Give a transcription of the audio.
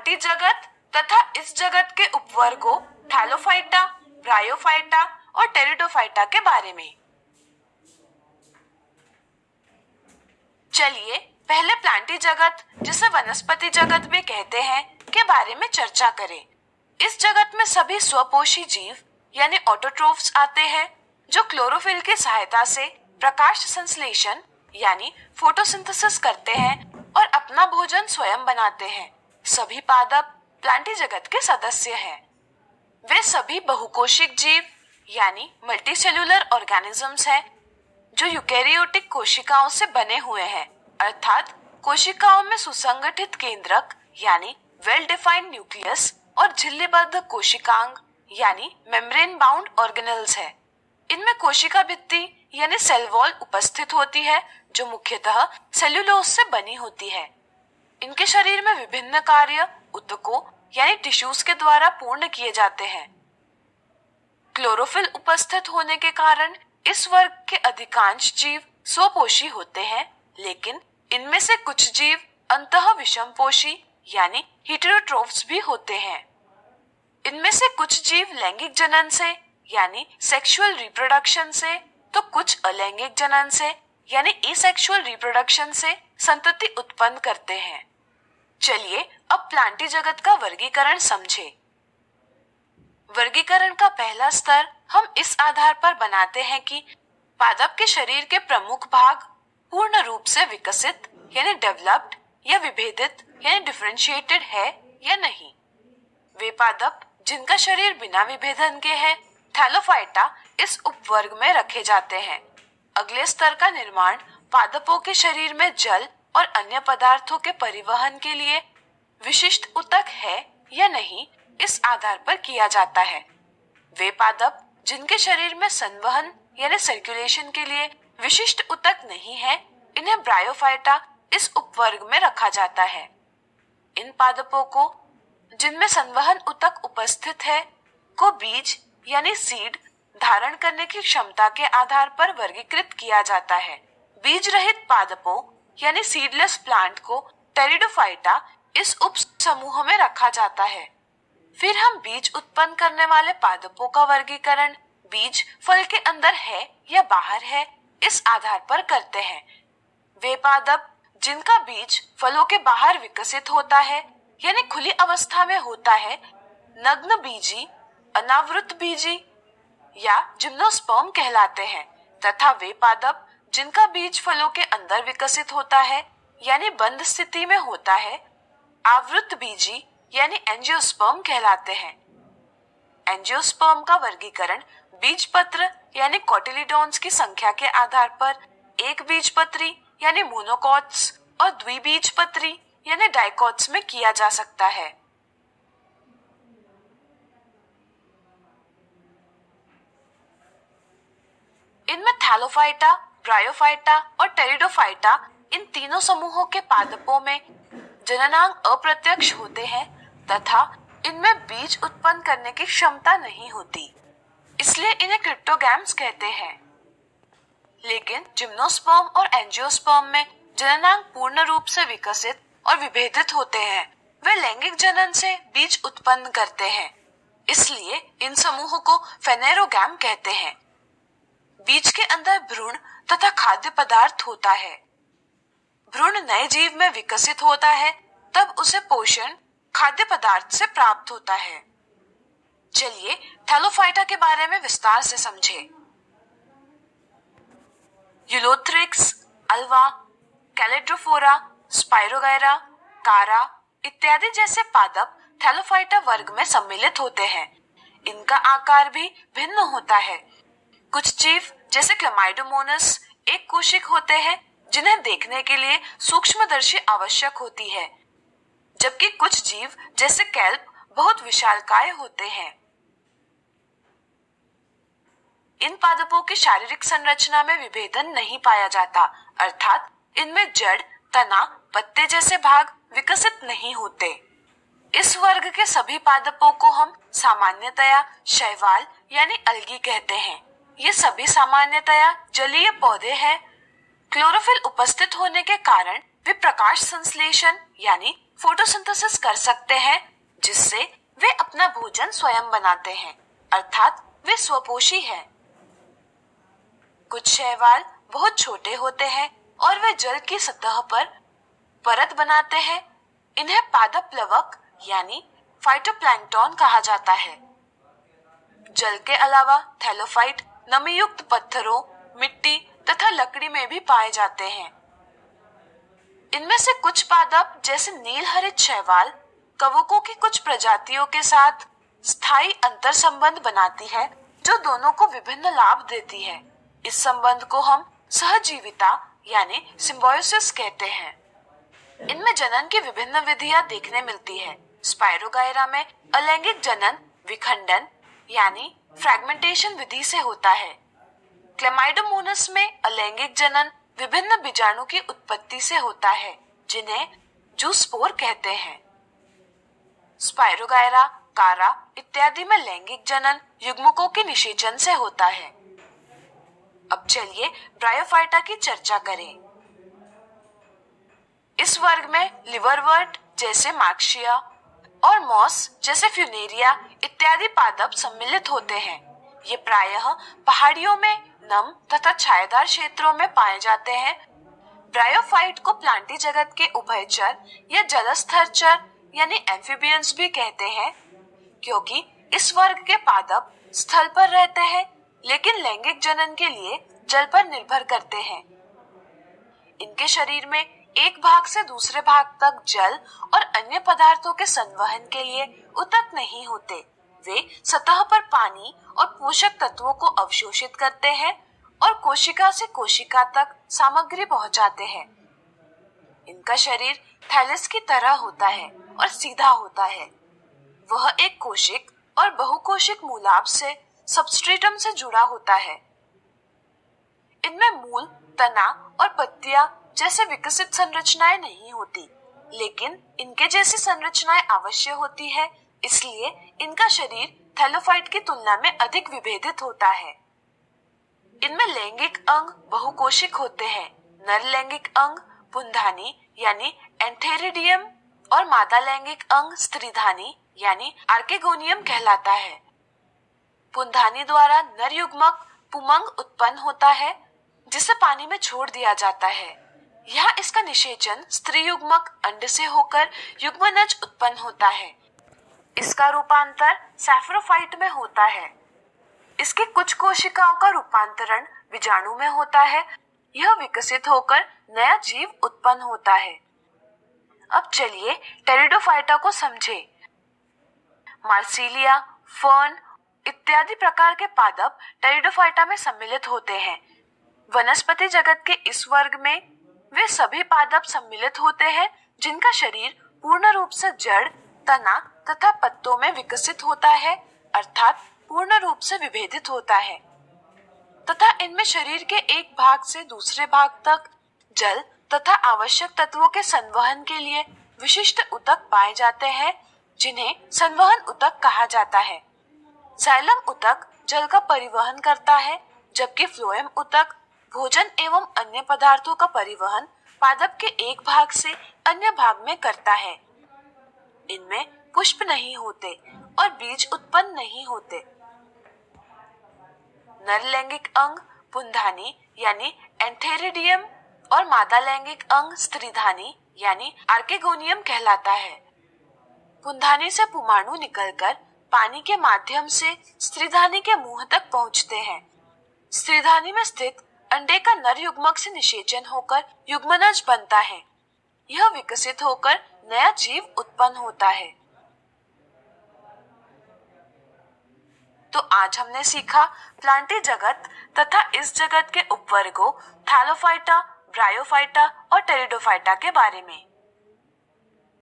Plantae जगत तथा इस जगत के उपवर्गों थैलोफाइटा, ब्रायोफाइटा और टेरिडोफाइटा के बारे में। चलिए पहले प्लांटी जगत, जिसे वनस्पति जगत भी कहते हैं, के बारे में चर्चा करें। इस जगत में सभी स्वपोषी जीव यानी ऑटोट्रोफ्स आते हैं, जो क्लोरोफिल की सहायता से प्रकाश संश्लेषण यानी फोटोसिंथेसिस करते हैं और अपना भोजन स्वयं बनाते हैं। सभी पादप प्लांटी जगत के सदस्य हैं। वे सभी बहुकोशिक जीव यानी मल्टीसेल्यूलर ऑर्गेनिजम्स हैं, जो यूकेरियोटिक कोशिकाओं से बने हुए हैं, अर्थात कोशिकाओं में सुसंगठित केंद्रक यानी वेल डिफाइंड न्यूक्लियस और झिल्लीबद्ध कोशिकांग यानी मेम्ब्रेन बाउंड ऑर्गेनेल्स है। इनमें कोशिका भित्ति यानी सेल वॉल उपस्थित होती है, जो मुख्यतः सेल्यूलोज से बनी होती है। इनके शरीर में विभिन्न कार्य ऊतकों यानी टिश्यूज के द्वारा पूर्ण किए जाते हैं। क्लोरोफिल उपस्थित होने के कारण इस वर्ग के अधिकांश जीव स्वपोषी होते हैं, लेकिन इनमें से कुछ जीव अंतः विषमपोषी यानी हेटेरोट्रोफ्स भी होते हैं। इनमें से कुछ जीव लैंगिक जनन से यानी सेक्सुअल रिप्रोडक्शन से, तो कुछ अलैंगिक जनन से यानी एसेक्सुअल रिप्रोडक्शन से संतति उत्पन्न करते हैं। चलिए अब प्लांटी जगत का वर्गीकरण समझें। वर्गीकरण का पहला स्तर हम इस आधार पर बनाते हैं कि पादप के शरीर के प्रमुख भाग पूर्ण रूप से विकसित यानी डेवलप्ड या विभेदित यानी डिफरेंशिएटेड है या नहीं। वे पादप जिनका शरीर बिना विभेदन के है, थैलोफाइटा, इस उपवर्ग में रखे जाते हैं। अगले स्तर का निर्माण पादपों के शरीर में जल और अन्य पदार्थों के परिवहन के लिए विशिष्ट ऊतक है या नहीं, इस आधार पर किया जाता है। वे पादप जिनके शरीर में संवहन यानी सर्कुलेशन के लिए विशिष्ट ऊतक नहीं है, इन्हें ब्रायोफाइटा इस उपवर्ग में रखा जाता है। इन पादपों को जिनमें संवहन ऊतक उपस्थित है को बीज यानी सीड धारण करने की क्षमता के आधार पर वर्गीकृत किया जाता है। बीज रहित पादपों यानी सीडलेस प्लांट को टेरिडोफाइटा इस उप समूह में रखा जाता है। फिर हम बीज उत्पन्न करने वाले पादपों का वर्गीकरण बीज फल के अंदर है या बाहर है, इस आधार पर करते हैं। वे पादप जिनका बीज फलों के बाहर विकसित होता है यानी खुली अवस्था में होता है, नग्न बीजी, अनावृत बीजी या जिम्नोस्पर्म कहलाते हैं, तथा वे पादप जिनका बीज फलों के अंदर विकसित होता है यानी बंद स्थिति में होता है, आवृत बीजी यानी एंजियोस्पर्म कहलाते हैं। एंजियोस्पर्म का वर्गीकरण बीजपत्र यानी कोटिलीडॉन्स की संख्या के आधार पर एक बीजपत्री यानी मोनोकॉट्स और द्विबीजपत्री यानी डाइकॉट्स में किया जा सकता है। इनमें थैलोफाइटा, ब्रायोफाइटा और टेरिडोफाइटा, इन तीनों समूहों के पादपों में जननांग अप्रत्यक्ष होते हैं तथा इनमें बीज उत्पन्न करने की क्षमता नहीं होती, इसलिए इन्हें क्रिप्टोगैम्स कहते हैं। लेकिन जिम्नोस्पर्म और एंजियोस्पर्म में जननांग पूर्ण रूप से विकसित और विभेदित होते हैं। वे लैंगिक जनन से बीज उत्पन्न करते हैं, इसलिए इन समूहों को फेनेरोगैम कहते हैं। बीज के अंदर भ्रूण तथा खाद्य पदार्थ होता है। भ्रूण नए जीव में विकसित होता है, तब उसे पोषण खाद्य पदार्थ से प्राप्त होता है। चलिए थैलोफाइटा के बारे में विस्तार से समझें। यूलोथ्रिक्स, अल्वा, कैलेड्रोफोरा, स्पाइरोगैरा, कारा इत्यादि जैसे पादप थैलोफाइटा वर्ग में सम्मिलित होते हैं। इनका आकार भी भिन्न होता है। कुछ जीव जैसे क्लेमाइडोमोनास एक कोशिक होते हैं, जिन्हें देखने के लिए सूक्ष्मदर्शी आवश्यक होती है, जबकि कुछ जीव जैसे कैल्प बहुत विशालकाय होते हैं। इन पादपों की शारीरिक संरचना में विभेदन नहीं पाया जाता, अर्थात इनमें जड़, तना, पत्ते जैसे भाग विकसित नहीं होते। इस वर्ग के सभी पादपों को हम सामान्यतया शैवाल यानी अलगी कहते हैं। ये सभी सामान्यतया जलीय पौधे हैं। क्लोरोफिल उपस्थित होने के कारण वे प्रकाश संश्लेषण यानी फोटोसिंथेसिस कर सकते हैं, जिससे वे अपना भोजन स्वयं बनाते हैं, अर्थात वे स्वपोषी हैं। कुछ शैवाल बहुत छोटे होते हैं और वे जल की सतह पर परत बनाते हैं। इन्हें पादप प्लवक यानी फाइटोप्लैंक्टन कहा जाता है। जल के अलावा थैलोफाइट नमीयुक्त पत्थरों, मिट्टी तथा लकड़ी में भी पाए जाते हैं। इनमें से कुछ पादप जैसे नील हरित शैवाल कवकों की कुछ प्रजातियों के साथ स्थायी अंतर संबंध बनाती है, जो दोनों को विभिन्न लाभ देती है। इस संबंध को हम सहजीविता यानी सिम्बायोसिस कहते हैं। इनमें जनन की विभिन्न विधियां देखने मिलती है। स्पाइरोगायरा में अलैंगिक जनन विखंडन यानी फ्रैगमेंटेशन विधि से होता है। क्लेमाइडोमोनास में अलैंगिक जनन विभिन्न बीजाणु की उत्पत्ति से होता है, जिन्हें जूस्पोर कहते हैं। स्पाइरोगायरा, कारा इत्यादि में लैंगिक जनन युग्मकों के निषेचन से होता है। अब चलिए ब्रायोफाइटा की चर्चा करें। इस वर्ग में लिवरवर्ट जैसे मार्क्सिया और मॉस जैसे फ्यूनेरिया इत्यादि पादप सम्मिलित होते हैं। ये प्रायः पहाड़ियों में नम तथा छायादार क्षेत्रों में पाए जाते हैं। ब्रायोफाइट को प्लांटी जगत के उभयचर या जलस्थरचर यानी एम्फीबियंस भी कहते हैं, क्योंकि इस वर्ग के पादप स्थल पर रहते हैं लेकिन लैंगिक जनन के लिए जल पर निर्भर करते हैं। इनके शरीर में एक भाग से दूसरे भाग तक जल और अन्य पदार्थों के संवहन के लिए ऊतक नहीं होते। वे सतह पर पानी और पोषक तत्वों को अवशोषित करते हैं और कोशिका से कोशिका तक सामग्री पहुंचाते हैं। इनका शरीर थैलस की तरह होता है और सीधा होता है। वह एक कोशिक और बहुकोशिक मूलाभ से सबस्ट्रेटम से जुड़ा होता है। इनमें मूल, तना और पत्तियां जैसे विकसित संरचनाएं नहीं होती, लेकिन इनके जैसी संरचनाएं अवश्य होती है। इसलिए इनका शरीर थैलोफाइट की तुलना में अधिक विभेदित होता है। इनमें लैंगिक अंग बहुकोशिक होते हैं। नर लैंगिक अंग पुंधानी यानी एंथेरिडियम और मादा लैंगिक अंग स्त्रीधानी यानी आर्केगोनियम कहलाता है। पुंधानी द्वारा नर युग्मक पुमंग उत्पन्न होता है, जिसे पानी में छोड़ दिया जाता है। यहाँ इसका निषेचन स्त्री युग्मक अंड से होकर युग्मनज उत्पन्न होता है। इसका रूपांतर सैफरोफाइट में होता है। इसकी कुछ कोशिकाओं का रूपांतरण बीजाणु में होता है। यह विकसित होकर नया जीव उत्पन्न होता है। अब चलिए टेरिडोफाइटा को समझें। मार्सिलिया, फर्न इत्यादि प्रकार के पादप टेरिडोफाइटा में सम्मिलित होते हैं। वनस्पति जगत के इस वर्ग में वे सभी पादप सम्मिलित होते हैं जिनका शरीर पूर्ण रूप से जड़, तना तथा पत्तों में विकसित होता है, अर्थात पूर्ण रूप से विभेदित होता है, तथा इनमें शरीर के एक भाग से दूसरे भाग तक जल तथा आवश्यक तत्वों के संवहन के लिए विशिष्ट ऊतक पाए जाते हैं, जिन्हें संवहन ऊतक कहा जाता है। जाइलम ऊतक जल का परिवहन करता है, जबकि फ्लोएम ऊतक भोजन एवं अन्य पदार्थों का परिवहन पादप के एक भाग से अन्य भाग में करता है। इनमें पुष्प नहीं होते और बीज उत्पन्न नहीं होते। नर लैंगिक अंग पुंधानी यानी एंथेरिडियम और मादा लैंगिक अंग स्त्रीधानी यानी आर्केगोनियम कहलाता है। पुंधानी से पुमाणु निकलकर पानी के माध्यम से स्त्रीधानी के मुंह तक पहुंचते हैं। स्त्रीधानी में स्थित अंडे का नर युग्मक से निषेचन होकर युग्मनज बनता है। यह विकसित होकर नया जीव उत्पन्न होता है। तो आज हमने सीखा प्लांटी जगत तथा इस जगत के उपवर्गों थैलोफाइटा, ब्रायोफाइटा और टेरिडोफाइटा के बारे में।